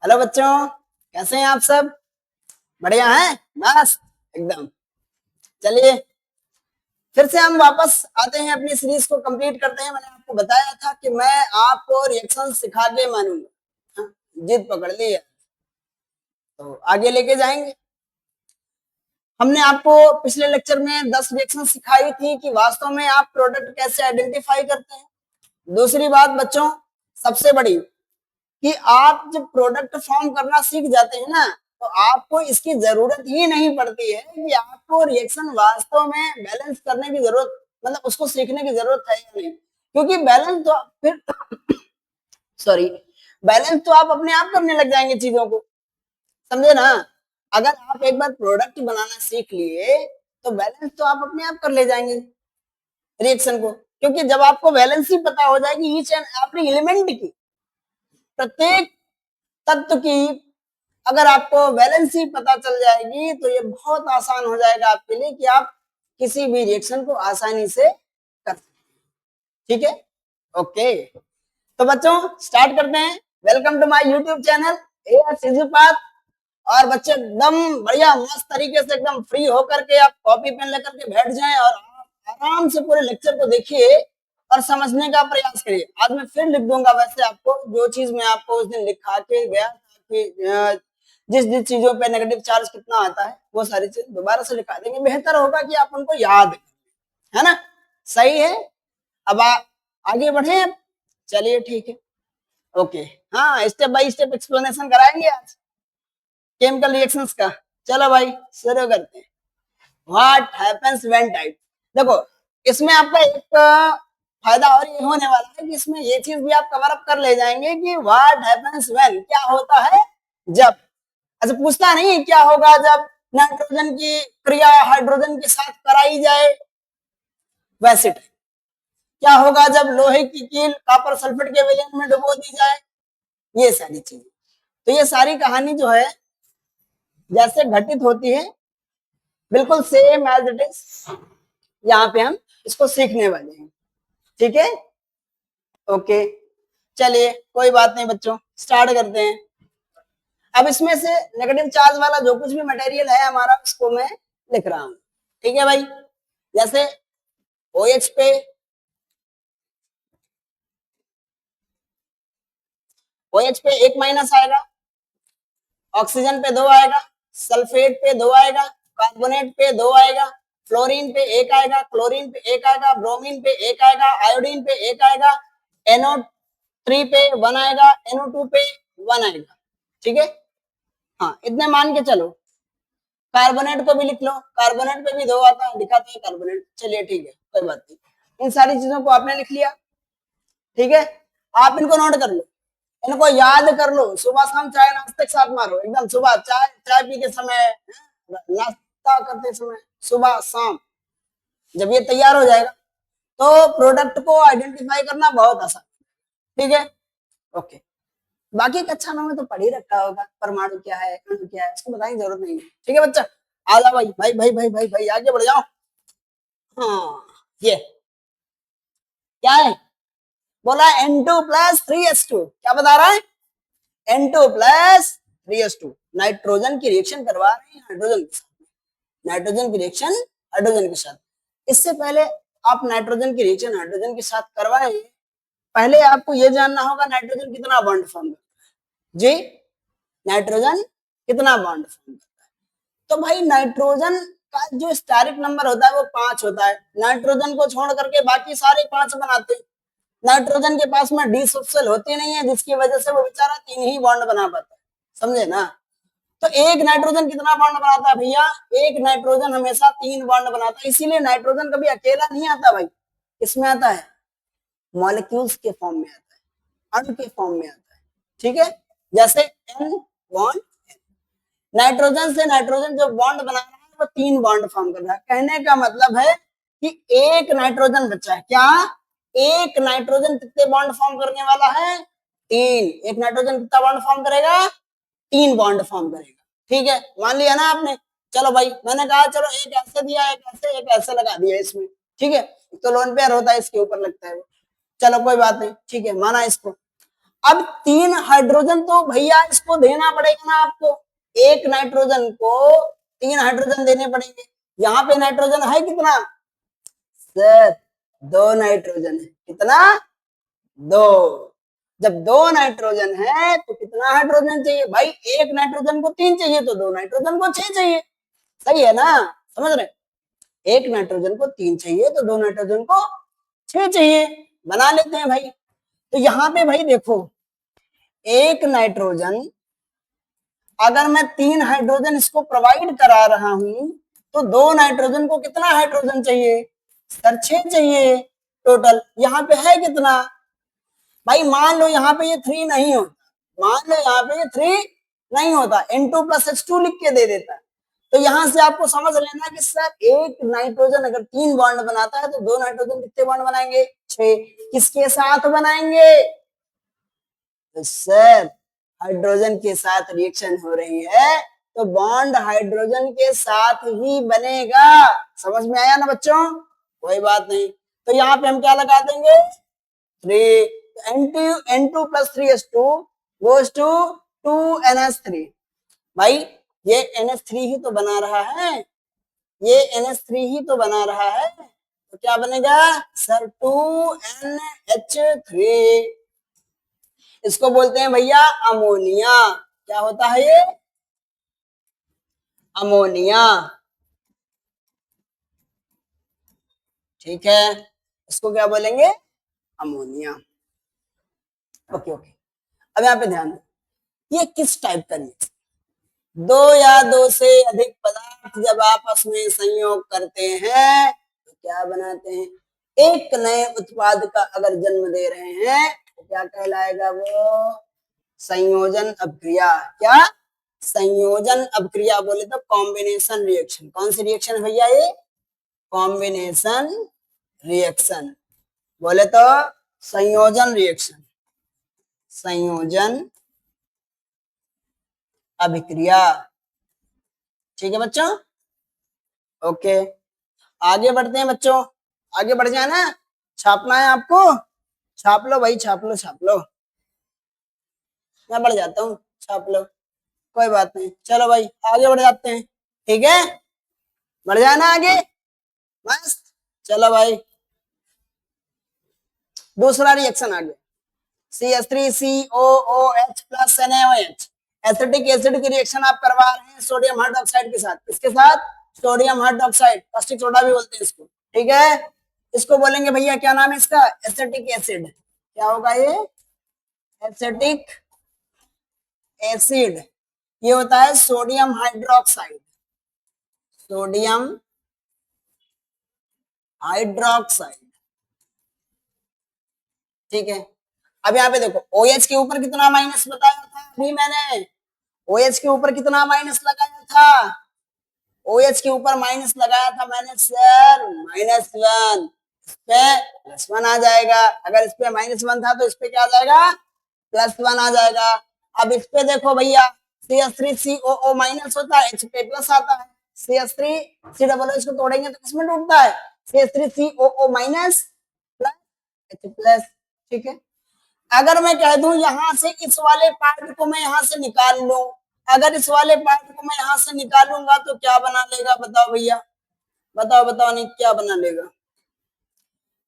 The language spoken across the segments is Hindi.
हेलो बच्चों, कैसे हैं आप सब? बढ़िया हैं? बस एकदम। चलिए फिर से हम वापस आते हैं, अपनी सीरीज को कंप्लीट करते हैं। मैंने आपको बताया था कि मैं आपको रिएक्शन सिखा के मानूंगा। हाँ, जिद पकड़ ली है तो आगे लेके जाएंगे। हमने आपको पिछले लेक्चर में 10 रिएक्शन सिखाई थी कि वास्तव में आप प्रोडक्ट कैसे आइडेंटिफाई करते हैं। दूसरी बात बच्चों, सबसे बड़ी, कि आप जब प्रोडक्ट फॉर्म करना सीख जाते हैं ना, तो आपको इसकी जरूरत ही नहीं पड़ती है कि आपको रिएक्शन वास्तव में बैलेंस करने की जरूरत, मतलब उसको सीखने की जरूरत है या नहीं, क्योंकि बैलेंस तो फिर सॉरी बैलेंस तो आप अपने आप करने लग जाएंगे चीजों को, समझे ना। अगर आप एक बार प्रोडक्ट बनाना सीख लिए तो बैलेंस तो आप अपने आप कर ले जाएंगे रिएक्शन को, क्योंकि जब आपको बैलेंस ही पता हो जाएगी ईच एंड एवरी एलिमेंट की, प्रत्येक तत्व की अगर आपको वैलेंस ही पता चल जाएगी तो ये बहुत आसान हो जाएगा आपके लिए कि आप किसी भी रिएक्शन को आसानी से कर सकते। ठीक है, ओके। तो बच्चों स्टार्ट करते हैं। Welcome to my YouTube channel AR सिजुपात। और बच्चे एकदम बढ़िया मस्त तरीके से एकदम फ्री होकर के आप कॉपी पेन लेकर के बैठ जाएं और आराम से पूरे लेक्चर को देखिए और समझने का प्रयास करिए। आज मैं फिर लिख दूंगा वैसे आपको जो चीज मैं आपको उस दिन लिखा के गया था कि जिस जिस चीजों पे नेगेटिव चार्ज कितना आता है वो सारी चीज दोबारा से लिखा देंगे। बेहतर होगा कि आप उनको याद, है ना? सही है। अब आगे बढ़े। चलिए ठीक है, ओके। हाँ, स्टेप बाय स्टेप एक्सप्लेनेशन कराएंगे आज केमिकल रिएक्शंस का। चलो भाई शुरू करते हैं। What happens when type. देखो इसमें आपका एक फायदा और ये होने वाला है कि इसमें ये चीज भी आप कवर अप कर ले जाएंगे कि व्हाट हैपेंस व्हेन क्या होता है जब। अच्छा, पूछता नहीं क्या होगा जब नाइट्रोजन की क्रिया हाइड्रोजन के साथ कराई जाए, वैसे टाइप। क्या होगा जब लोहे की कील कॉपर सल्फेट के विलयन में डुबो दी जाए, ये सारी चीजें। तो ये सारी कहानी जो है जैसे घटित होती है बिल्कुल सेम एज इट इज यहाँ पे हम इसको सीखने वाले हैं। ठीक है, ओके। चलिए कोई बात नहीं बच्चों, स्टार्ट करते हैं। अब इसमें से नेगेटिव चार्ज वाला जो कुछ भी मटेरियल है हमारा उसको मैं लिख रहा हूं। ठीक है भाई, जैसे OH पे OH पे 1 माइनस आएगा, ऑक्सीजन पे 2 आएगा, सल्फेट पे 2 आएगा, कार्बोनेट पे 2 आएगा, फ्लोरीन पे 1 आएगा, क्लोरीन पे 1 आएगा, ब्रोमीन पे 1 आएगा, आयोडीन पे 1 आएगा, NO3 पे 1 आएगा, NO2 पे 1 आएगा। ठीक है, हाँ इतने मान के चलो। कार्बोनेट को भी लिख लो, कार्बोनेट पे भी 2 आता है, दिखाता है कार्बोनेट। चलिए ठीक है, कोई बात नहीं। इन सारी चीजों को आपने लिख लिया। ठीक है, आप इनको नोट कर लो, इनको याद कर लो। सुबह शाम चाय नाश्ते के साथ मारो, एकदम सुबह चाय चाय पीते समय, नाश्ता करते समय, सुबह शाम। जब ये तैयार हो जाएगा तो प्रोडक्ट को आइडेंटिफाई करना बहुत आसान। ठीक है, ओके। बाकी कक्षा में तो पढ़ ही रखा होगा परमाणु क्या है, अणु क्या है, उसको बताने की जरूरत नहीं है। ठीक है बच्चा, आ जाओ भाई भाई भाई भाई भाई भाई आगे बढ़ जाओ। हाँ, ये क्या है? बोला N2 प्लस 3H2। क्या बता रहा है? N2 plus 3H2। नाइट्रोजन की रिएक्शन करवा रहे हैं हाइड्रोजन के साथ। नाइट्रोजन की रिएक्शन हाइड्रोजन के साथ। इससे पहले आप नाइट्रोजन की रिएक्शन हाइड्रोजन के साथ करवाए, पहले आपको यह जानना होगा नाइट्रोजन कितना बॉन्ड फॉर्म करता है। जी, नाइट्रोजन कितना बॉन्ड फॉर्म करता है? तो भाई नाइट्रोजन का जो स्टेरिक नंबर होता है वो 5 होता है। नाइट्रोजन को छोड़ करके बाकी सारे 5 बनाते हैं। नाइट्रोजन के पास में डी सबसेल होती नहीं है, जिसकी वजह से वो बेचारा 3 ही बॉन्ड बना पाता है। समझे ना? तो एक नाइट्रोजन कितना बॉन्ड बनाता है भैया? एक नाइट्रोजन हमेशा 3 बॉन्ड बनाता है। इसीलिए नाइट्रोजन कभी अकेला नहीं आता भाई, किसमें आता है? मॉलिक्यूल्स के फॉर्म में आता है, अणु के फॉर्म में आता है। ठीक है, जैसे N बॉन्ड, नाइट्रोजन से नाइट्रोजन जो बॉन्ड बना रहा है वो 3 बॉन्ड फॉर्म कर रहा है। कहने का मतलब है कि एक नाइट्रोजन बचा है। क्या एक नाइट्रोजन कितने बॉन्ड फॉर्म करने वाला है? 3। एक नाइट्रोजन कितना बॉन्ड फॉर्म करेगा? 3 बॉन्ड फॉर्म करेगा। ठीक है, मान लिया ना आपने? चलो भाई, मैंने कहा चलो एक ऐसे दिया, एक ऐसे लगा दिया इसमें। ठीक है, तो लोन पेयर होता है, इसके ऊपर लगता है वो। चलो कोई बात नहीं, ठीक है, माना इसको। अब 3 हाइड्रोजन तो भैया इसको देना पड़ेगा ना आपको, एक नाइट्रोजन को 3 हाइड्रोजन देने पड़ेंगे। यहाँ पे नाइट्रोजन है कितना सर, 2 नाइट्रोजन है। कितना 2। जब 2 नाइट्रोजन है तो कितना हाइड्रोजन चाहिए भाई, एक नाइट्रोजन को 3 चाहिए तो 2 नाइट्रोजन को 6 चाहिए। सही है ना, समझ रहे, एक नाइट्रोजन को 3 चाहिए तो 2 नाइट्रोजन को 6 चाहिए। बना लेते हैं भाई। तो यहाँ पे भाई देखो, एक नाइट्रोजन अगर मैं 3 हाइड्रोजन इसको प्रोवाइड करा रहा हूं तो 2 नाइट्रोजन को कितना हाइड्रोजन चाहिए सर, 6 चाहिए टोटल। यहाँ पे है कितना भाई, मान लो यहाँ पे ये 3 नहीं होता, मान लो यहाँ पे ये 3 नहीं होता, N2 + H2 लिख के दे देता। तो यहां से आपको समझ लेना कि सर एक नाइट्रोजन अगर 3 बॉन्ड बनाता है तो 2 नाइट्रोजन कितने बॉन्ड बनाएंगे 6। किसके साथ बनाएंगे तो सर हाइड्रोजन के साथ रिएक्शन हो रही है तो बॉन्ड हाइड्रोजन के साथ ही बनेगा। समझ में आया ना बच्चों, कोई बात नहीं। तो यहाँ पे हम क्या लगा देंगे 3, N2 + 3H2 goes to 2NH3। भाई ये NH3 ही तो बना रहा है, ये NH3 ही तो बना रहा है, तो क्या बनेगा सर 2NH3। इसको बोलते हैं भैया अमोनिया। क्या होता है ये अमोनिया, ठीक है, इसको क्या बोलेंगे अमोनिया। ओके ओके, अब यहाँ पे ध्यान दो, ये किस टाइप का रिएक्शन, 2 या 2 से अधिक पदार्थ जब आपस में संयोग करते हैं तो क्या बनाते हैं, एक नए उत्पाद का अगर जन्म दे रहे हैं तो क्या कहलाएगा वो संयोजन अभिक्रिया। क्या संयोजन अभिक्रिया बोले तो कॉम्बिनेशन रिएक्शन। कौन सी रिएक्शन है भैया ये कॉम्बिनेशन रिएक्शन, बोले तो संयोजन रिएक्शन, संयोजन अभिक्रिया। ठीक है बच्चों, ओके आगे बढ़ते हैं बच्चों, आगे बढ़ जाना, छापना है आपको, छाप लो भाई, छाप लो छाप लो, मैं बढ़ जाता हूँ, छाप लो, कोई बात नहीं। चलो भाई आगे बढ़ जाते हैं, ठीक है, बढ़ जाना आगे, मस्त। चलो भाई दूसरा रिएक्शन आ गया, CH3COOH + NaOH। एसिटिक एसिड की रिएक्शन आप करवा रहे हैं सोडियम हाइड्रोक्साइड के साथ। किसके साथ, सोडियम हाइड्रोक्साइड, कास्टिक सोडा भी बोलते हैं इसको, ठीक है। इसको बोलेंगे भैया क्या नाम है इसका एसिटिक एसिड। क्या होगा ये एसिटिक एसिड, ये होता है सोडियम हाइड्रोक्साइड, सोडियम हाइड्रोक्साइड, ठीक है। अब यहाँ पे देखो OH के ऊपर कितना माइनस बताया था अभी मैंने, OH के ऊपर कितना माइनस लगाया था, OH के ऊपर माइनस लगाया था मैंने सर -1, इस पे +1 आ जाएगा। अगर इस पे -1 था तो इस पे क्या आ जाएगा +1 आ जाएगा। अब इस पे देखो भैया CH3COO माइनस होता है, H पे प्लस आता है, CH3COO इसको तोड़ेंगे तो किसमें टूटता है CH3COO माइनस H+, ठीक है। अगर मैं कह दूं यहां से इस वाले पार्ट को मैं यहां से निकाल लूं, अगर इस वाले पार्ट को मैं यहां से निकालूंगा तो क्या बना लेगा बताओ भैया, बताओ बताओ नहीं क्या बना लेगा,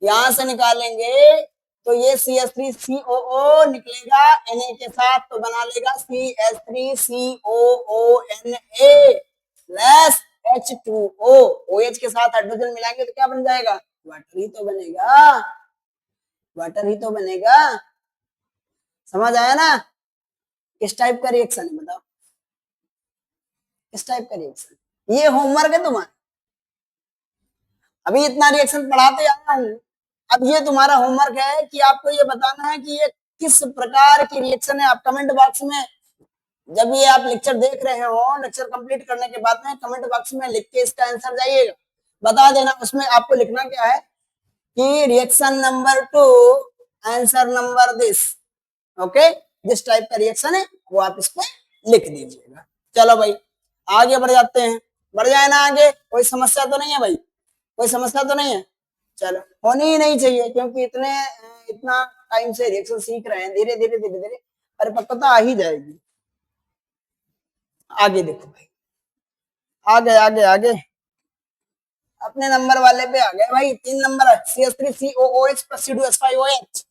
यहां से निकालेंगे तो ये CH3COO निकलेगा Na के साथ तो बना लेगा CH3COONA प्लस H2O। OH के साथ हाइड्रोजन मिलाएंगे तो क्या बन जाएगा वाटर ही तो बनेगा, वाटर ही तो बनेगा। समझ आया ना, किस टाइप का रिएक्शन है बताओ, किस टाइप का रिएक्शन, ये होमवर्क है तुम्हारा, अभी इतना रिएक्शन पढ़ाते आया हूं, अब ये तुम्हारा होमवर्क है कि आपको ये बताना है कि ये किस प्रकार की रिएक्शन है। आप कमेंट बॉक्स में जब ये आप लेक्चर देख रहे हो, लेक्चर कंप्लीट करने के बाद में कमेंट बॉक्स में लिख के इसका आंसर जाइएगा, बता देना। उसमें आपको लिखना क्या है कि reaction number 2 answer number this, okay, जिस टाइप का रिएक्शन है वो आप इस पे लिख दीजिएगा। चलो भाई आगे बढ़ जाते हैं, बढ़ जाए ना आगे, कोई समस्या तो नहीं है भाई, कोई समस्या तो नहीं है, चलो होनी ही नहीं चाहिए क्योंकि इतना टाइम से रिएक्शन सीख रहे हैं, धीरे धीरे धीरे धीरे परिपक्वता आ ही जाएगी। आगे देखो भाई, आगे आगे आगे अपने नंबर वाले पे आ गए भाई। 3 नंबर है CH3COOH plus C2H5OH,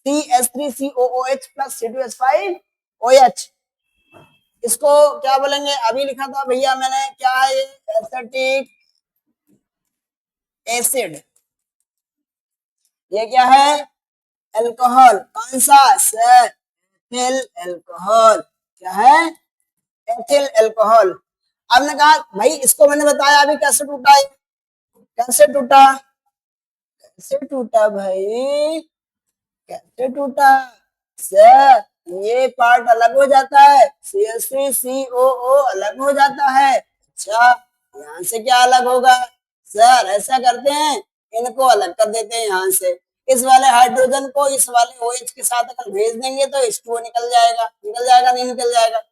CH3COOH plus C2H5OH। इसको क्या बोलेंगे, अभी लिखा था भैया मैंने, क्या है ये, एसिटिक एसिड। ये क्या है, अल्कोहल। कौन सा सर, एथिल अल्कोहल। क्या है, एथिल अल्कोहल। आपने कहा भाई इसको मैंने बताया अभी कैसे टूटा है, कैसे टूटा, कैसे टूटा भाई, कैसे टूटा सर, ये पार्ट अलग हो जाता है, CH3COO अलग हो जाता है। अच्छा, यहाँ से क्या अलग होगा सर, ऐसा करते हैं इनको अलग कर देते हैं यहाँ से, इस वाले हाइड्रोजन को इस वाले OH के साथ अगर भेज देंगे तो H2O निकल जाएगा, निकल जाएगा नहीं निकल जाएगा,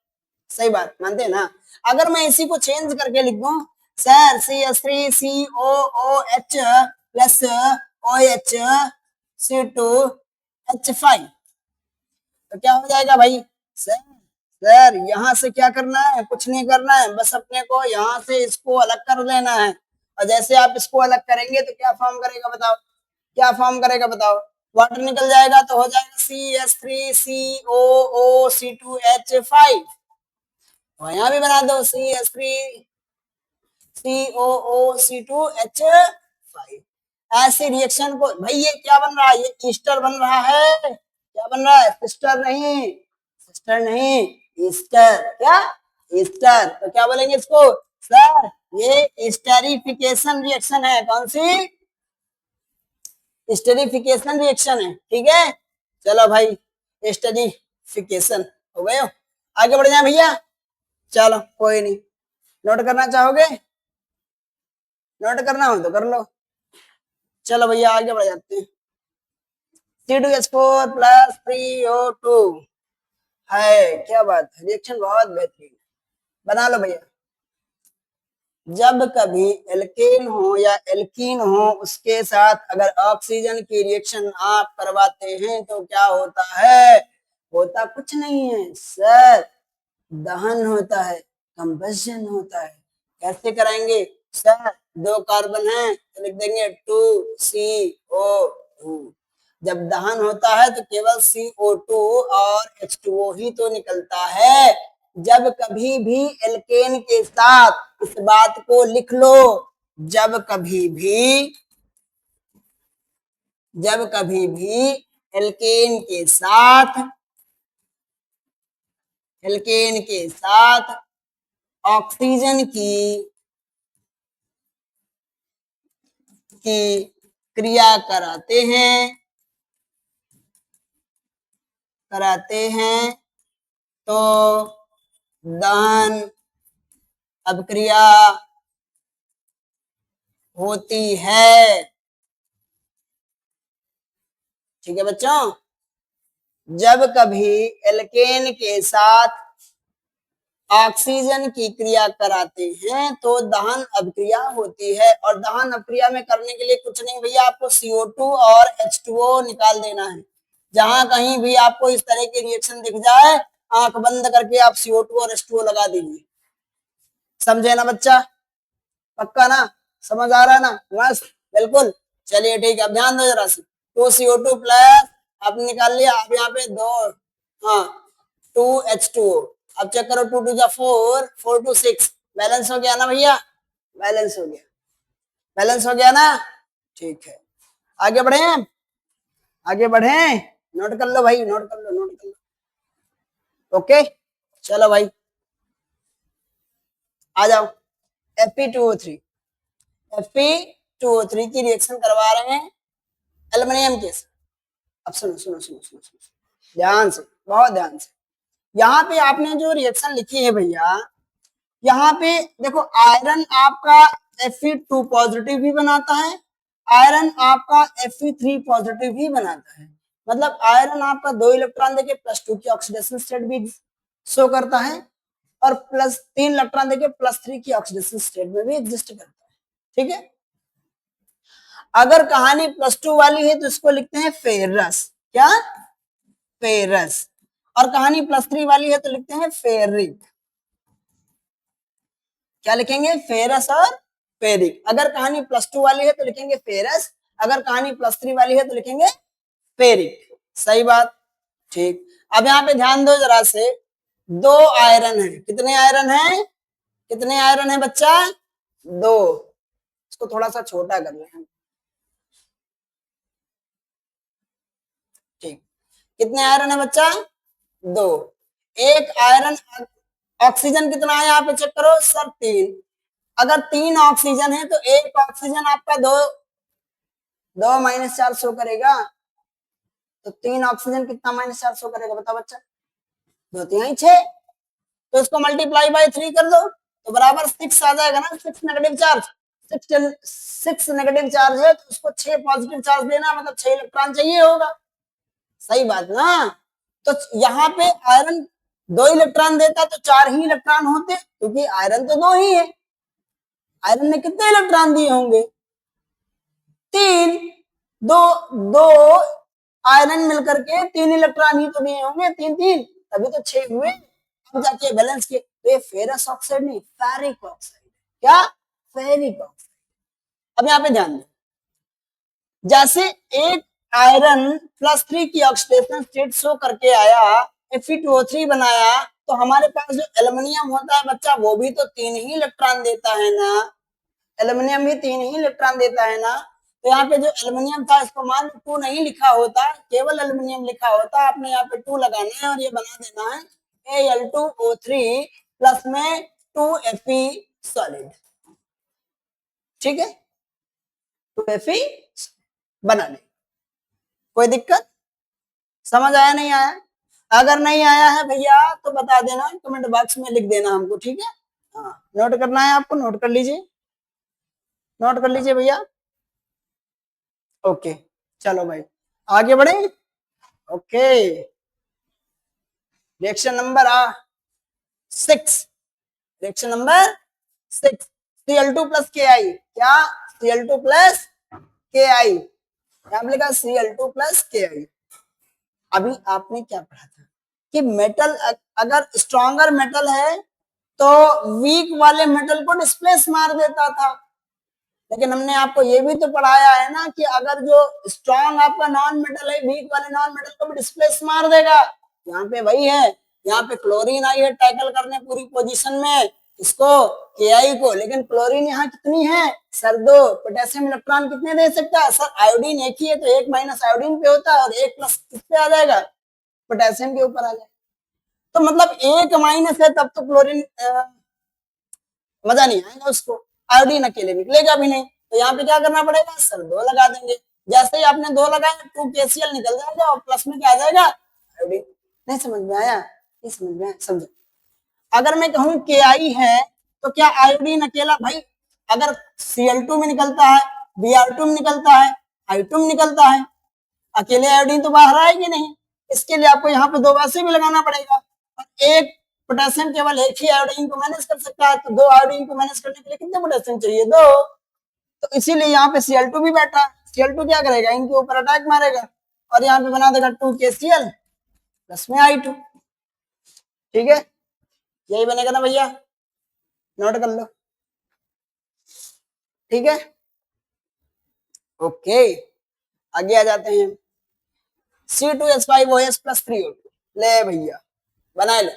सही बात मानते हैं ना। अगर मैं इसी को चेंज करके लिख दूं sir CH3COOH plus OH C2H5, तो क्या हो जाएगा भाई सर, सर यहाँ से क्या करना है, कुछ नहीं करना है, बस अपने को यहाँ से इसको अलग कर देना है। और जैसे आप इसको अलग करेंगे तो क्या फॉर्म करेगा बताओ, क्या फॉर्म करेगा बताओ, वाटर निकल जाएगा तो हो जाएगा CH3COOC2H5। और यहाँ भी बना दो CH3COOC2H5। ऐसे रिएक्शन को भाई, ये क्या बन रहा है, ये ईस्टर बन रहा है, क्या बन रहा है, सिस्टर नहीं, सिस्टर नहीं, ईस्टर। क्या, ईस्टर। तो क्या बोलेंगे इसको सर, ये एस्टेरिफिकेशन रिएक्शन है। कौन सी, एस्टेरिफिकेशन रिएक्शन है, ठीक है। चलो भाई, एस्टेरिफिकेशन हो गए हो, आगे बढ़ जाए भैया। चलो कोई नहीं, नोट करना चाहोगे, नोट करना हो तो कर लो। चलो भैया आगे बढ़ जाते हैं। C2H4 प्लस 3O2 है, क्या बात है, रिएक्शन बहुत बेहतरीन, बना लो भैया। जब कभी एल्केन हो या एल्कीन हो, उसके साथ अगर ऑक्सीजन की रिएक्शन आप करवाते हैं तो क्या होता है, होता कुछ नहीं है सर, दहन होता है, कंबशन होता है। कैसे कराएंगे सर, 2 कार्बन है तो लिख देंगे 2CO2। जब दहन होता है तो केवल CO2 और H2O ही तो निकलता है। जब कभी भी एल्केन के साथ, इस बात को लिख लो, जब कभी भी, जब कभी भी एल्केन के साथ, एल्केन के साथ ऑक्सीजन की क्रिया कराते हैं, तो दहन अभिक्रिया होती है। ठीक है बच्चों, जब कभी एल्केन के साथ ऑक्सीजन की क्रिया कराते हैं तो दहन अभिक्रिया होती है। और दहन अभिक्रिया में करने के लिए कुछ नहीं भैया, आपको CO2 और H2O निकाल देना है। जहां कहीं भी आपको इस तरह की रिएक्शन दिख जाए, आंख बंद करके आप CO2 और H2O लगा दीजिए। समझे ना बच्चा, पक्का ना, समझ आ रहा है ना, मस्त, बिल्कुल। चलिए ठीक है, अब ध्यान दो जरा से। 2CO2 प्लस आपने निकाल लिया, अब यहाँ पे 2, हाँ 2H2O। अब चेक करो, 2 2 4, 4 2 6, बैलेंस हो गया ना भैया, बैलेंस हो गया, बैलेंस हो गया ना, ठीक है। आगे बढ़े, आगे बढ़े, नोट कर लो भाई, नोट कर लो, नोट कर लो। ओके चलो भाई, आ जाओ। Fe2O3, Fe2O3 की रिएक्शन करवा रहे हैं एल्युमिनियम के साथ। अब सुनो सुनो सुनो सुनो सुनो ध्यान से, बहुत ध्यान से। यहाँ पे आपने जो रिएक्शन लिखी है भैया, यहाँ पे देखो, आयरन आपका Fe2 पॉजिटिव भी बनाता है, आयरन आपका Fe3 पॉजिटिव भी बनाता है। मतलब आयरन आपका 2 इलेक्ट्रॉन देके +2 की ऑक्सीडेशन स्टेट भी शो करता है, और +3 इलेक्ट्रॉन देके +3 की ऑक्सीडेशन स्टेट में भी एग्जिस्ट करता है। ठीक है, अगर कहानी +2 वाली है तो इसको लिखते हैं फेरस। क्या, फेरस। और कहानी +3 वाली है तो लिखते हैं फेरिक। क्या लिखेंगे, फेरस और फेरिक। अगर कहानी +2 वाली है तो लिखेंगे फेरस, अगर कहानी +3 वाली है तो लिखेंगे फेरिक। सही बात, ठीक। अब यहाँ पे ध्यान दो जरा से, 2 आयरन है। कितने आयरन है, कितने आयरन है बच्चा, 2। इसको थोड़ा सा छोटा कर लें, ठीक। कितने आयरन है बच्चा, 2। एक आयरन, ऑक्सीजन कितना है यहाँ पे चेक करो सर, 3। अगर 3 ऑक्सीजन है तो एक ऑक्सीजन आपका 2 -4 शो करेगा। तो 3 ऑक्सीजन कितना -4 शो करेगा, बताओ बच्चा, 2 3 6। तो इसको मल्टीप्लाई बाय 3 कर दो तो बराबर 6 आ जाएगा ना। 6 नेगेटिव चार्ज, 6 नेगेटिव चार्ज है तो उसको 6 पॉजिटिव चार्ज देना, मतलब 6 इलेक्ट्रॉन चाहिए होगा। सही बात ना। तो यहाँ पे आयरन 2 इलेक्ट्रॉन देता तो 4 ही इलेक्ट्रॉन होते, क्योंकि आयरन तो 2 ही है। आयरन ने कितने इलेक्ट्रॉन दिए होंगे, 3। दो दो आयरन मिलकर के 3 इलेक्ट्रॉन ही तो दिए होंगे, 3 3, तभी तो 6 हुए। अब जाके बैलेंस के, तो ये फेरस ऑक्साइड नहीं, फेरिक ऑक्साइड। क्या, फेरिक ऑक्साइड। अब यहाँ पे ध्यान दो, जैसे एक आयरन +3 की ऑक्सीडेशन स्टेट शो करके आया, Fe2O3 बनाया, तो हमारे पास जो एल्युमिनियम होता है बच्चा, वो भी तो 3 ही इलेक्ट्रॉन देता है ना। एल्युमिनियम भी 3 ही इलेक्ट्रॉन देता है ना। तो यहाँ पे जो एल्युमिनियम था, इसको मान 2 नहीं लिखा होता, केवल एल्युमिनियम लिखा होता। आपने यहाँ पे 2 लगाना है और ये बना देना है Al2O3 प्लस में 2Fe सॉलिड। ठीक है, 2Fe बना ले, कोई दिक्कत, समझ आया नहीं आया। अगर नहीं आया है भैया तो बता देना, कमेंट बॉक्स में लिख देना हमको, ठीक है। हाँ, नोट करना है आपको, नोट कर लीजिए, नोट कर लीजिए भैया। ओके, चलो भाई आगे बढ़े। Okay, reaction number 6, reaction number 6, Cl2 plus Ki। क्या, Cl2 प्लस Ki, यहाँ पे लिखा Cl2 प्लस Ki। अभी आपने क्या पढ़ा था कि मेटल अगर स्ट्रॉन्गर मेटल है तो वीक वाले मेटल को डिस्प्लेस मार देता था। लेकिन हमने आपको ये भी तो पढ़ाया है ना कि अगर जो स्ट्रॉन्ग आपका नॉन मेटल है, वीक वाले नॉन मेटल को भी डिस्प्लेस मार देगा। यहाँ पे वही है, यहाँ पे क्लोरीन आई है टैकल करने पूरी पोजीशन में इसको, Ki को। लेकिन क्लोरीन यहाँ कितनी है सर, 2। पोटेशियम इलेक्ट्रॉन कितने दे सकता है सर, आयोडीन एक ही है तो 1 माइनस आयोडीन पे होता है और 1 प्लस किस पे आ जाएगा, पोटेशियम के ऊपर आ जाएगा। तो मतलब 1 माइनस है तब तो क्लोरीन मजा नहीं आएगा उसको, आयोडीन अकेले निकलेगा भी नहीं। तो यहाँ पे क्या करना पड़ेगा सर, 2 लगा देंगे। जैसे ही आपने 2 लगाया 2 KCl निकल जाएगा और प्लस में क्या आ जाएगा, आयोडीन। नहीं समझ में आया, नहीं समझ में आया, समझो। अगर मैं कहूँ Ki है तो क्या आयोडीन अकेला, भाई अगर Cl2 में निकलता है, Br2 में निकलता है, I2 में निकलता है, अकेले आयोडीन तो बाहर आएगी नहीं। इसके लिए आपको यहाँ पे 2 वैसे भी लगाना पड़ेगा। और एक पोटेशियम केवल एक ही आयोडीन को मैनेज कर सकता है, तो 2 आयोडीन को मैनेज करने के लिए कितने पोटेशियम चाहिए, 2। तो इसीलिए यहाँ पे Cl2 भी बैठा है। Cl2 क्या करेगा, इनके ऊपर अटैक मारेगा और यहाँ पे बना देगा 2 KCl प्लस में I2। ठीक है, यही बनेगा ना भैया, नोट कर लो। ठीक है, ओके, आगे आ जाते हैं। C2H5OH प्लस 3O2, ले भैया बना ले।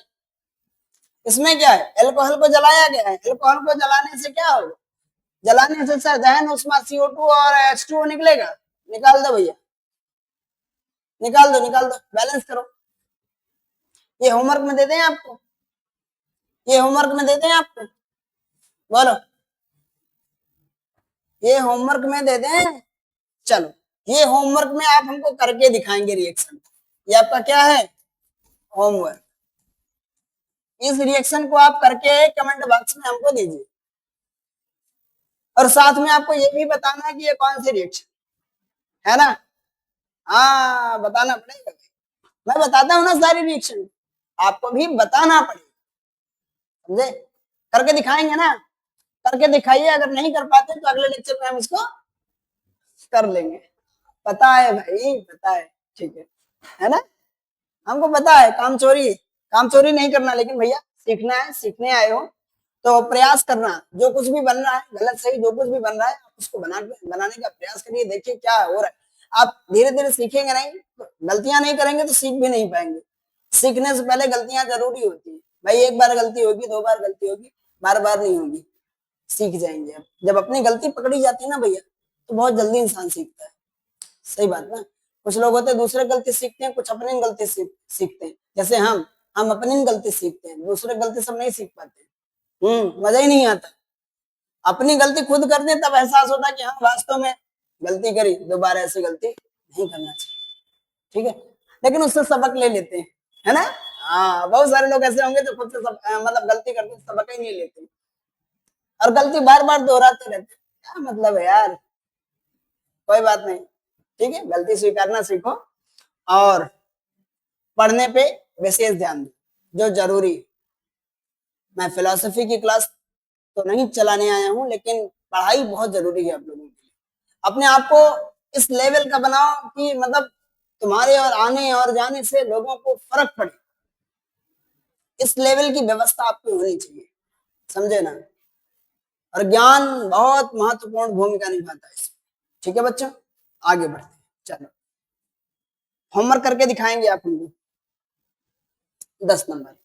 इसमें क्या है, एल्कोहल को जलाया गया है। एल्कोहल को जलाने से क्या होगा, जलाने से सर दहन उष्मा CO2 और H2O निकलेगा। निकाल दो भैया, निकाल दो, निकाल दो, बैलेंस करो। ये होमवर्क में दे दें आपको, ये होमवर्क में दे दें आपको, बोलो, ये होमवर्क में दे दें। चलो, ये होमवर्क में आप हमको करके दिखाएंगे रिएक्शन। ये आपका क्या है, होमवर्क। इस रिएक्शन को आप करके कमेंट बॉक्स में हमको दीजिए और साथ में आपको ये भी बताना है कि ये कौन सी रिएक्शन है ना। हाँ, बताना पड़ेगा, मैं बताता हूँ ना सारी रिएक्शन, आपको भी बताना पड़ेगा, समझे। करके दिखाएंगे ना, करके दिखाइए। अगर नहीं कर पाते तो अगले लेक्चर में हम इसको कर लेंगे। पता है भाई, पता है, ठीक है। है ना। हमको पता है काम चोरी नहीं करना, लेकिन भैया सीखना है, सीखने आए हो तो प्रयास करना। जो कुछ भी बन रहा है गलत सही जो कुछ भी बन रहा है आप उसको बनाने का प्रयास करिए, देखिए क्या हो रहा है। आप धीरे धीरे सीखेंगे नहीं तो गलतियां नहीं करेंगे तो सीख भी नहीं पाएंगे। सीखने से पहले गलतियां जरूरी होती है भाई। एक बार गलती होगी, दो बार गलती होगी, बार बार नहीं होगी। सीख जाएंगे आप जब अपनी गलती पकड़ी जाती है ना भैया, तो बहुत जल्दी इंसान सीखता है। सही बात ना। कुछ लोग होते हैं दूसरे गलती सीखते हैं, कुछ अपनी गलती सीखते हैं। जैसे हम अपनी गलती सीखते हैं, दूसरे गलती सब नहीं सीख पाते। मजा ही नहीं आता। अपनी गलती खुद कर दे तब एहसास होता है कि हाँ वास्तव में गलती करी, दोबारा ऐसी गलती नहीं करना चाहिए। ठीक है, लेकिन उससे सबक ले लेते हैं, है ना। हाँ, बहुत सारे लोग ऐसे होंगे जो खुद से मतलब गलती करते सबक ही नहीं लेते और गलती बार बार दोहराते रहते। क्या मतलब है यार। कोई बात नहीं, ठीक है, गलती स्वीकारना सीखो और पढ़ने पे विशेष ध्यान दो जो जरूरी। मैं फिलोसफी की क्लास तो नहीं चलाने आया हूं, लेकिन पढ़ाई बहुत जरूरी है आप लोगों के लिए। अपने आप को इस लेवल का बनाओ कि मतलब तुम्हारे और आने और जाने से लोगों को फर्क पड़े। इस लेवल की व्यवस्था आपकी होनी चाहिए, समझे ना। और ज्ञान बहुत महत्वपूर्ण भूमिका निभाता है इसमें। ठीक है बच्चों, आगे बढ़ते हैं। चलो होमवर्क करके दिखाएंगे आप हमको। 10 number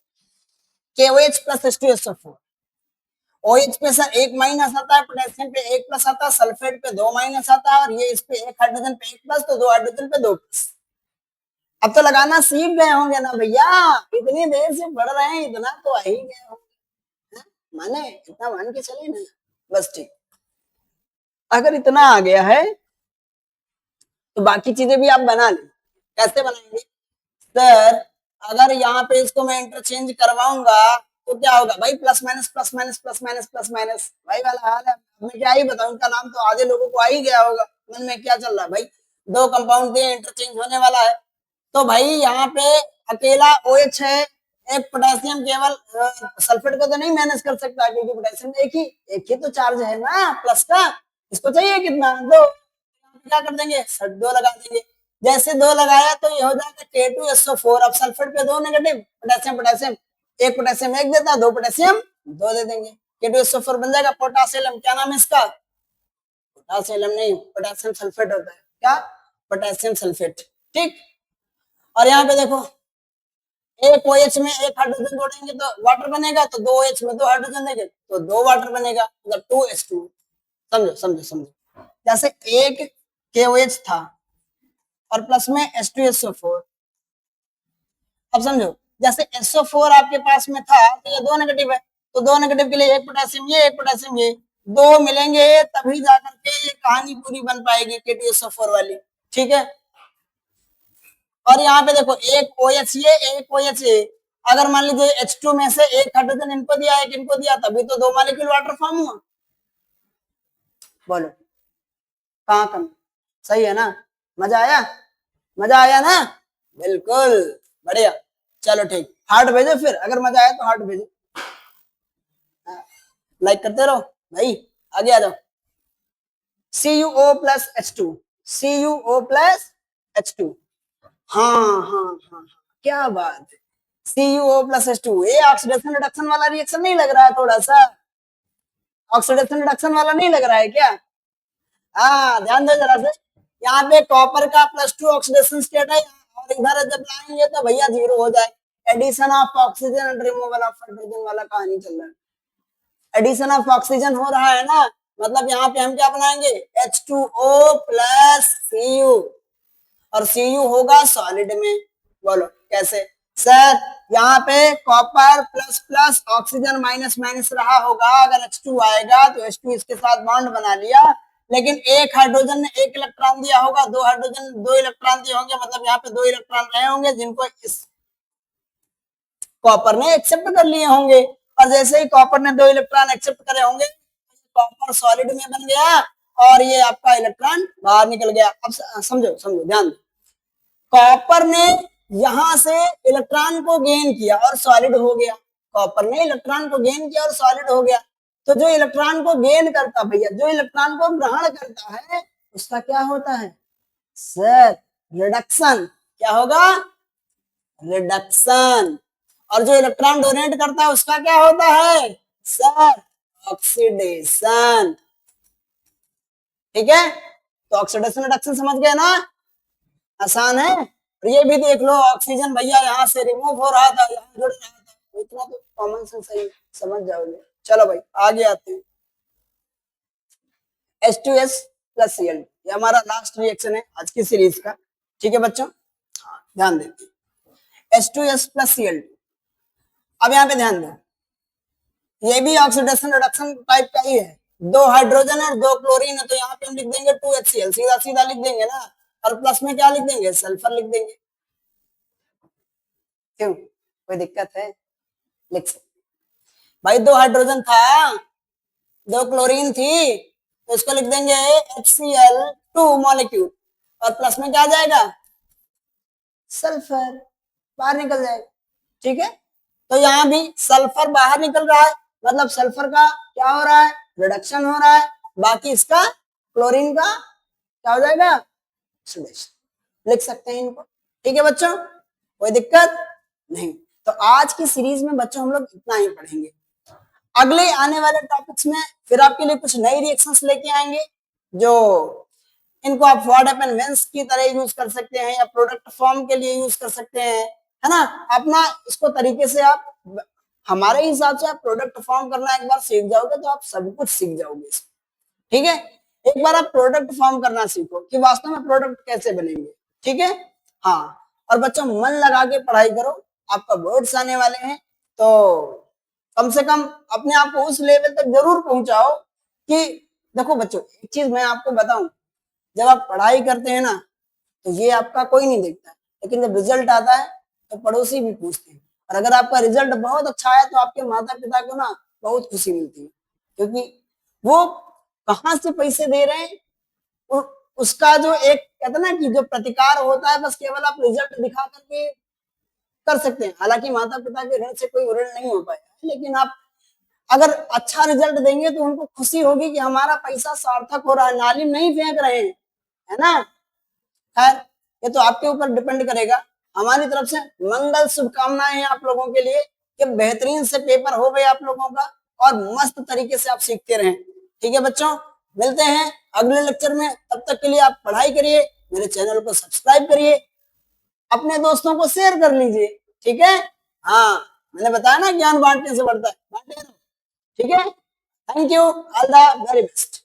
KOH plus H2SO4। OH पे सर 1 माइनस आता है, पोटेशियम पे 1 प्लस आता है, सल्फेट पे 2 माइनस आता है, और ये इस पे 1 हाइड्रोजन पे 1 प्लस, तो 2 हाइड्रोजन पे 2 प्लस। अब तो लगाना सीख गए होंगे ना भैया, इतनी देर से पढ़ रहे हैं, इतना तो आ ही गए होंगे। माने इतना मान के चले ना, बस ठीक। अगर इतना आ गया है तो बाकी चीजें भी आप बना लें। कैसे बनाएंगे सर? अगर यहाँ पे इसको मैं इंटरचेंज करवाऊंगा तो क्या होगा भाई? Plus minus plus minus plus minus plus minus भाई वाला हाल है। मैं क्या ही बताऊं, इनका नाम तो आधे लोगों को आ ही गया होगा। मन में क्या चल रहा है भाई? दो कंपाउंड दिए, इंटरचेंज होने वाला है। तो भाई यहाँ पे अकेला OH है, एक पोटेशियम केवल सल्फेट को तो नहीं मैनेज कर सकता, क्योंकि पोटेशियम एक ही तो चार्ज है ना प्लस का। इसको चाहिए कितना? दो। क्या कर देंगे सर? दो लगा देंगे। जैसे दो लगाया तो ये हो जाएगा K2SO4। अब सल्फेट पे दो नेगेटिव, पोटेशियम पोटेशियम, एक पोटेशियम एक देता, दो पोटेशियम दो दे देंगे, K2SO4 बन जाएगा। पोटासियम क्या नाम है इसका? पोटासियम नहीं, पोटेशियम सल्फेट होता है। क्या? Potassium sulphate. ठीक। और यहाँ पे देखो, एक OH में एक हाइड्रोजन जोड़ेंगे तो वाटर बनेगा, तो दो OH में दो हाइड्रोजन देंगे तो दो वाटर बनेगा, मतलब 2H2। समझो समझो समझो। जैसे एक KOH था और प्लस में H2SO4। अब समझो, जैसे SO4 आपके पास में था तो ये दो नेगेटिव है, तो दो नेगेटिव के लिए एक पोटेशियम ये, एक पोटेशियम ये, दो मिलेंगे तभी जाकर के ये कहानी पूरी बन पाएगी K2SO4 वाली। ठीक है। और यहाँ पे देखो, एक OH ये, एक OH ये। अगर मान लीजिए H2 में से एक हाइड्रोजन इनको दिया, एक इनको दिया, तभी तो दो मॉलिक्यूल वाटर फॉर्म हुआ। बोलो कहाँ कम? सही है ना? मजा आया? मजा आया ना? बिल्कुल बढ़िया। चलो ठीक, हार्ट भेजो फिर, अगर मजा आया तो हार्ट भेजो। लाइक करते रहो भाई। आगे आ जाओ। CuO plus H2, CuO plus H2। हाँ हाँ हाँ, क्या बात है। CuO प्लस H2, ये ऑक्सीडेशन रिडक्शन वाला रिएक्शन नहीं लग रहा है? थोड़ा सा ऑक्सीडेशन रिडक्शन वाला नहीं लग रहा है क्या? हाँ ध्यान दो जरा से। यहाँ पे कॉपर का +2 ऑक्सीडेशन स्टेट है, और इधर जब लाएंगे तो भैया 0 हो जाए। Addition of oxygen and removal of hydrogen वाला कहानी चल रहा है। एडिशन ऑफ ऑक्सीजन हो रहा है ना, मतलब यहाँ पे हम क्या बनाएंगे? H2O प्लस Cu, और Cu होगा सॉलिड में। बोलो कैसे सर? यहाँ पे copper plus plus, oxygen minus minus रहा होगा, अगर H2 आएगा तो H2 इसके साथ बॉन्ड बना लिया, लेकिन एक हाइड्रोजन ने एक इलेक्ट्रॉन दिया होगा, दो हाइड्रोजन दो इलेक्ट्रॉन दिए होंगे, मतलब यहाँ पे दो इलेक्ट्रॉन रहे होंगे जिनको इस कॉपर ने एक्सेप्ट कर लिए होंगे। और जैसे ही कॉपर ने दो इलेक्ट्रॉन एक्सेप्ट करे होंगे, कॉपर सॉलिड में बन गया और ये आपका इलेक्ट्रॉन बाहर निकल गया। अब समझो समझो, ध्यान दो। कॉपर ने यहां से इलेक्ट्रॉन को गेन किया और सॉलिड हो गया। कॉपर ने इलेक्ट्रॉन को गेन किया और सॉलिड हो गया। तो जो इलेक्ट्रॉन को गेन करता भैया, जो इलेक्ट्रॉन को ग्रहण करता है, उसका क्या होता है सर? रिडक्शन। क्या होगा? रिडक्शन। और जो इलेक्ट्रॉन डोनेट करता है उसका क्या होता है सर? ऑक्सीडेशन। ठीक है, तो ऑक्सीडेशन रिडक्शन समझ गए ना? आसान है। और ये भी देख लो, ऑक्सीजन भैया यहाँ से रिमूव हो रहा था, यहाँ जुड़ रहा था, तो इतना तो कॉमन सेंस सही समझ जाओगे। चलो भाई आगे आते हैं। H2S प्लस Cl, ये हमारा लास्ट रिएक्शन है आज की सीरीज का। ठीक है बच्चों, ध्यान देते हैं। H2S प्लस Cl, अब यहाँ पे ध्यान दो, ये भी ऑक्सीडेशन रिडक्शन टाइप का ही है। दो हाइड्रोजन और दो क्लोरीन है, तो यहाँ पे हम लिख देंगे 2HCl, सीधा सीधा लिख देंगे ना। और प्लस में क्या लिख देंगे? सल्फर लिख देंगे। क्यों, कोई दिक्कत है? लिख सकते भाई, दो हाइड्रोजन था, दो क्लोरीन थी, तो इसको लिख देंगे HCl2 मॉलिक्यूल, और प्लस में क्या आ जाएगा? सल्फर, बाहर निकल जाएगा। ठीक है, तो यहाँ भी सल्फर बाहर निकल रहा है, मतलब सल्फर का क्या हो रहा है? रिडक्शन हो रहा है। बाकी इसका क्लोरीन का क्या हो जाएगा? ऑक्सीडेशन। लिख सकते हैं इनको। ठीक है बच्चों, कोई दिक्कत नहीं। तो आज की सीरीज में बच्चों हम लोग इतना ही पढ़ेंगे। अगले आने वाले टॉपिक्स में फिर आपके लिए कुछ नई रिएक्शंस लेके आएंगे, जो इनको आप व्हाट हैपन व्हेंस की तरह यूज कर सकते हैं, या प्रोडक्ट फॉर्म के लिए यूज कर सकते हैं, है ना। अपना इसको तरीके से आप, हमारे हिसाब से आप प्रोडक्ट फॉर्म करना एक बार सीख जाओगे तो आप सब कुछ सीख जाओगे। ठीक है, एक बार आप प्रोडक्ट फॉर्म करना सीखो कि वास्तव में प्रोडक्ट कैसे बनेंगे। ठीक है, हाँ। और बच्चों मन लगा के पढ़ाई करो, आपका बोर्ड्स आने वाले हैं, तो कम से कम अपने आप को उस लेवल तक जरूर पहुंचाओ कि, देखो बच्चों एक चीज मैं आपको बताऊं, जब आप पढ़ाई करते हैं ना तो ये आपका कोई नहीं देखता, लेकिन जब रिजल्ट आता है तो पड़ोसी भी पूछते हैं। और अगर आपका रिजल्ट बहुत अच्छा है तो आपके माता पिता को ना बहुत खुशी मिलती है, क्योंकि वो कहाँ से पैसे दे रहे हैं, उसका जो एक कहते ना कि जो प्रतिकार होता है, बस केवल आप रिजल्ट दिखा करके कर सकते हैं। हालांकि माता पिता के ऋण से कोई ऋण नहीं हो पाएगा, लेकिन आप अगर अच्छा रिजल्ट देंगे तो उनको खुशी होगी कि हमारा पैसा सार्थक हो रहा है, नाली में नहीं फेंक रहे हैं, है ना। खैर, ये तो आपके ऊपर डिपेंड करेगा। हमारी तरफ से मंगल शुभकामनाएं हैं आप लोगों के लिए कि बेहतरीन से पेपर हो गए आप लोगों का, और मस्त तरीके से आप सीखते रहें। ठीक है बच्चों, मिलते हैं अगले लेक्चर में। तब तक के लिए आप पढ़ाई करिए, मेरे चैनल को सब्सक्राइब करिए, अपने दोस्तों को शेयर कर लीजिए। ठीक है, हाँ, मैंने बताया ना ज्ञान बांटने से बढ़ता है, बांटे रहो। ठीक है, thank you, all the very best.